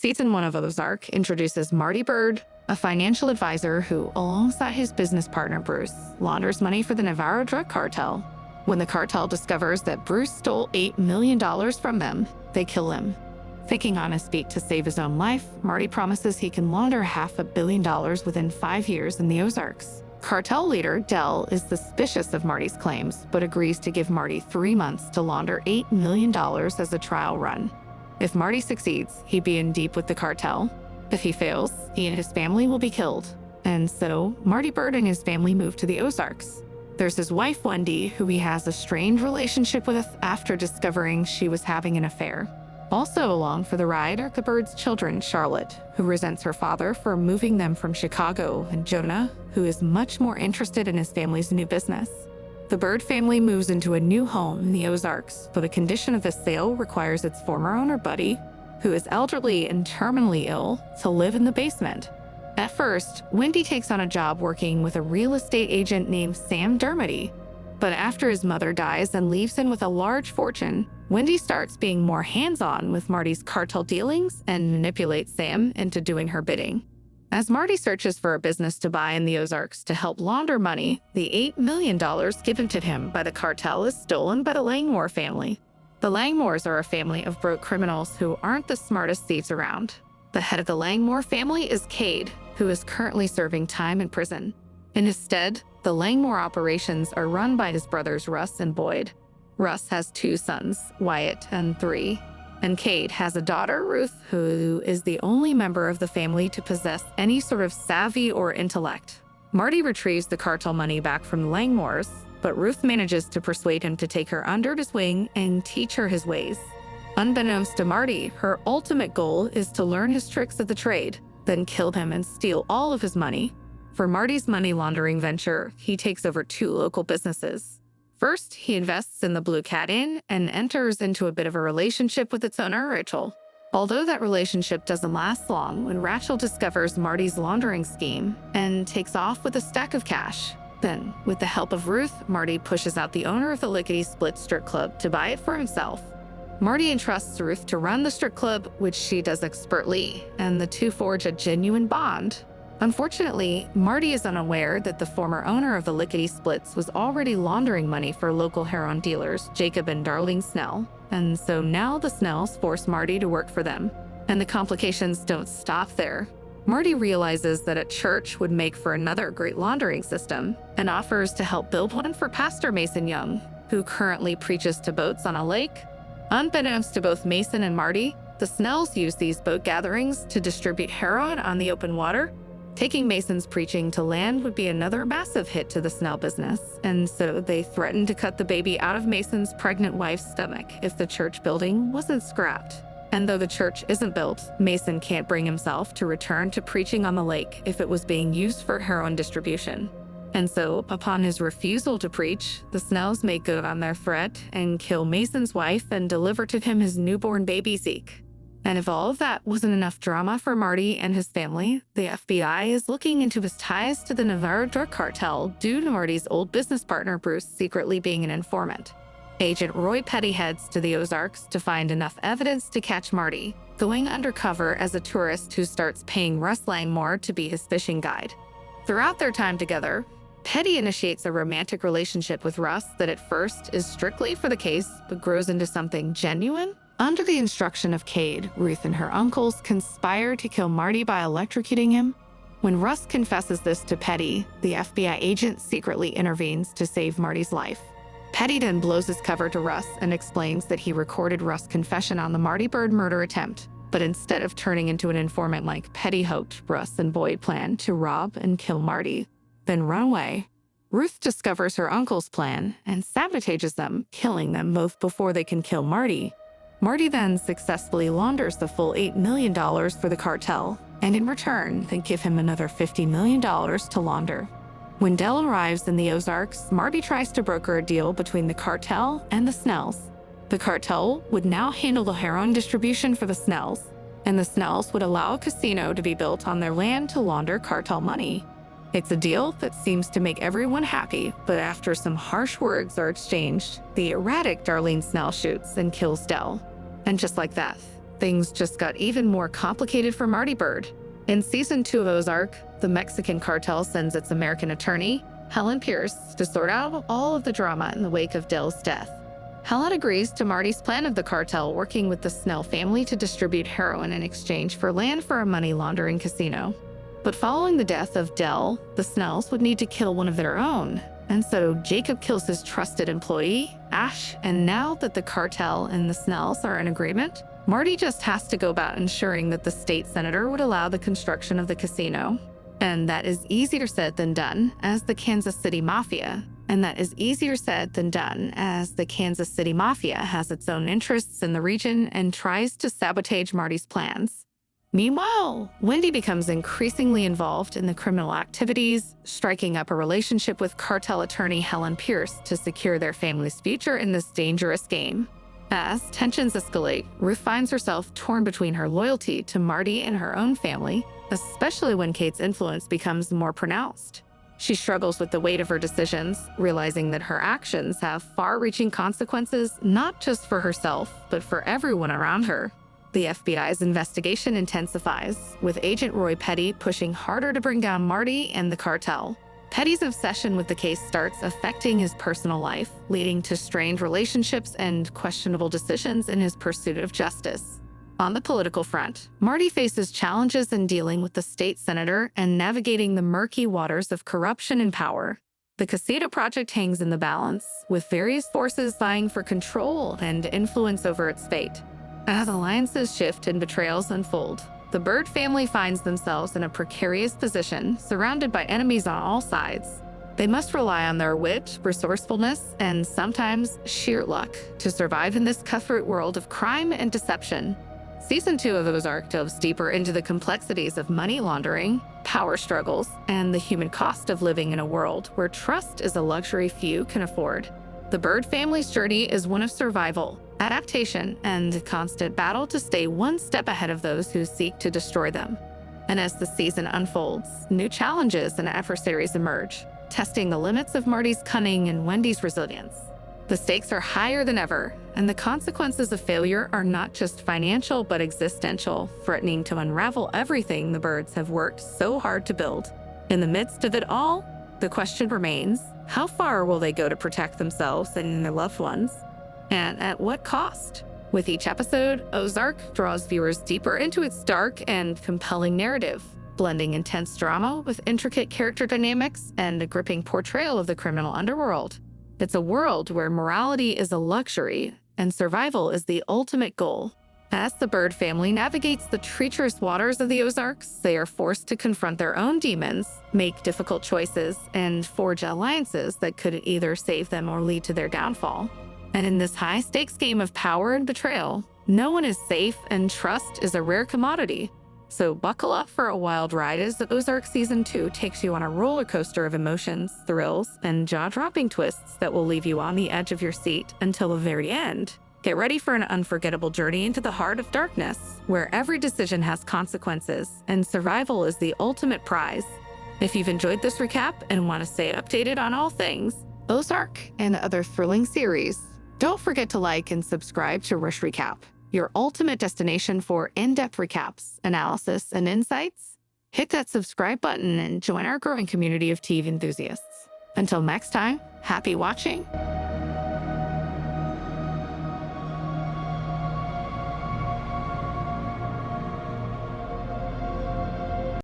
Season 1 of Ozark introduces Marty Bird, a financial advisor who, alongside his business partner Bruce, launders money for the Navarro drug cartel. When the cartel discovers that Bruce stole $8 million from them, they kill him. Thinking on his feet to save his own life, Marty promises he can launder $500 million within 5 years in the Ozarks. Cartel leader Dell is suspicious of Marty's claims, but agrees to give Marty 3 months to launder $8 million as a trial run. If Marty succeeds, he'd be in deep with the cartel. If he fails, he and his family will be killed. And so, Marty Bird and his family move to the Ozarks. There's his wife, Wendy, who he has a strained relationship with after discovering she was having an affair. Also along for the ride are the Bird's children, Charlotte, who resents her father for moving them from Chicago, and Jonah, who is much more interested in his family's new business. The Bird family moves into a new home in the Ozarks, but a condition of the sale requires its former owner, Buddy, who is elderly and terminally ill, to live in the basement. At first, Wendy takes on a job working with a real estate agent named Sam Dermody. But after his mother dies and leaves him with a large fortune, Wendy starts being more hands-on with Marty's cartel dealings and manipulates Sam into doing her bidding. As Marty searches for a business to buy in the Ozarks to help launder money, the $8 million given to him by the cartel is stolen by the Langmore family. The Langmores are a family of broke criminals who aren't the smartest thieves around. The head of the Langmore family is Cade, who is currently serving time in prison. In his stead, the Langmore operations are run by his brothers Russ and Boyd. Russ has 2 sons, Wyatt and 3, and Cade has a daughter, Ruth, who is the only member of the family to possess any sort of savvy or intellect. Marty retrieves the cartel money back from the Langmores, but Ruth manages to persuade him to take her under his wing and teach her his ways. Unbeknownst to Marty, her ultimate goal is to learn his tricks of the trade, then kill him and steal all of his money. For Marty's money laundering venture, he takes over 2 local businesses. First, he invests in the Blue Cat Inn and enters into a bit of a relationship with its owner, Rachel. Although that relationship doesn't last long when Rachel discovers Marty's laundering scheme and takes off with a stack of cash. Then, with the help of Ruth, Marty pushes out the owner of the Lickety Split strip club to buy it for himself. Marty entrusts Ruth to run the strip club, which she does expertly, and the two forge a genuine bond. Unfortunately, Marty is unaware that the former owner of the Lickety Splits was already laundering money for local heroin dealers, Jacob and Darlene Snell, and so now the Snells force Marty to work for them. And the complications don't stop there. Marty realizes that a church would make for another great laundering system, and offers to help build one for Pastor Mason Young, who currently preaches to boats on a lake. Unbeknownst to both Mason and Marty, the Snells use these boat gatherings to distribute heroin on the open water. Taking Mason's preaching to land would be another massive hit to the Snell business, and so they threatened to cut the baby out of Mason's pregnant wife's stomach if the church building wasn't scrapped. And though the church isn't built, Mason can't bring himself to return to preaching on the lake if it was being used for heroin distribution. And so, upon his refusal to preach, the Snells make good on their threat and kill Mason's wife and deliver to him his newborn baby Zeke. And if all of that wasn't enough drama for Marty and his family, the FBI is looking into his ties to the Navarro drug cartel due to Marty's old business partner Bruce secretly being an informant. Agent Roy Petty heads to the Ozarks to find enough evidence to catch Marty, going undercover as a tourist who starts paying Russ Langmore to be his fishing guide. Throughout their time together, Petty initiates a romantic relationship with Russ that at first is strictly for the case, but grows into something genuine. Under the instruction of Cade, Ruth and her uncles conspire to kill Marty by electrocuting him. When Russ confesses this to Petty, the FBI agent secretly intervenes to save Marty's life. Petty then blows his cover to Russ and explains that he recorded Russ' confession on the Marty Bird murder attempt, but instead of turning into an informant like Petty hoped, Russ and Boyd planned to rob and kill Marty, then run away. Ruth discovers her uncle's plan and sabotages them, killing them both before they can kill Marty. Marty then successfully launders the full $8 million for the cartel, and in return, they give him another $50 million to launder. When Dell arrives in the Ozarks, Marty tries to broker a deal between the cartel and the Snells. The cartel would now handle the heroin distribution for the Snells, and the Snells would allow a casino to be built on their land to launder cartel money. It's a deal that seems to make everyone happy, but after some harsh words are exchanged, the erratic Darlene Snell shoots and kills Dell. And just like that, things just got even more complicated for Marty Byrde. In Season 2 of Ozark, the Mexican cartel sends its American attorney, Helen Pierce, to sort out all of the drama in the wake of Dell's death. Helen agrees to Marty's plan of the cartel working with the Snell family to distribute heroin in exchange for land for a money laundering casino. But following the death of Dell, the Snells would need to kill one of their own. And so Jacob kills his trusted employee, Ash, and now that the cartel and the Snells are in agreement, Marty just has to go about ensuring that the state senator would allow the construction of the casino. And that is easier said than done, as the Kansas City Mafia. And that is easier said than done, as the Kansas City Mafia has its own interests in the region and tries to sabotage Marty's plans. Meanwhile, Wendy becomes increasingly involved in the criminal activities, striking up a relationship with cartel attorney Helen Pierce to secure their family's future in this dangerous game. As tensions escalate, Ruth finds herself torn between her loyalty to Marty and her own family, especially when Kate's influence becomes more pronounced. She struggles with the weight of her decisions, realizing that her actions have far-reaching consequences not just for herself, but for everyone around her. The FBI's investigation intensifies, with Agent Roy Petty pushing harder to bring down Marty and the cartel. Petty's obsession with the case starts affecting his personal life, leading to strained relationships and questionable decisions in his pursuit of justice. On the political front, Marty faces challenges in dealing with the state senator and navigating the murky waters of corruption and power. The casino project hangs in the balance, with various forces vying for control and influence over its fate. As alliances shift and betrayals unfold, the Byrde family finds themselves in a precarious position, surrounded by enemies on all sides. They must rely on their wit, resourcefulness, and sometimes sheer luck to survive in this cutthroat world of crime and deception. Season 2 of Ozark delves deeper into the complexities of money laundering, power struggles, and the human cost of living in a world where trust is a luxury few can afford. The Byrde family's journey is one of survival, adaptation, and constant battle to stay one step ahead of those who seek to destroy them. And as the season unfolds, new challenges and adversaries emerge, testing the limits of Marty's cunning and Wendy's resilience. The stakes are higher than ever, and the consequences of failure are not just financial but existential, threatening to unravel everything the Byrdes have worked so hard to build. In the midst of it all, the question remains, how far will they go to protect themselves and their loved ones? And at what cost? With each episode, Ozark draws viewers deeper into its dark and compelling narrative, blending intense drama with intricate character dynamics and a gripping portrayal of the criminal underworld. It's a world where morality is a luxury and survival is the ultimate goal. As the Byrde family navigates the treacherous waters of the Ozarks, they are forced to confront their own demons, make difficult choices, and forge alliances that could either save them or lead to their downfall. And in this high-stakes game of power and betrayal, no one is safe and trust is a rare commodity. So buckle up for a wild ride as Ozark Season 2 takes you on a roller coaster of emotions, thrills, and jaw-dropping twists that will leave you on the edge of your seat until the very end. Get ready for an unforgettable journey into the heart of darkness, where every decision has consequences, and survival is the ultimate prize. If you've enjoyed this recap and want to stay updated on all things Ozark and other thrilling series, don't forget to like and subscribe to Rush Recap, your ultimate destination for in-depth recaps, analysis, and insights. Hit that subscribe button and join our growing community of TV enthusiasts. Until next time, happy watching.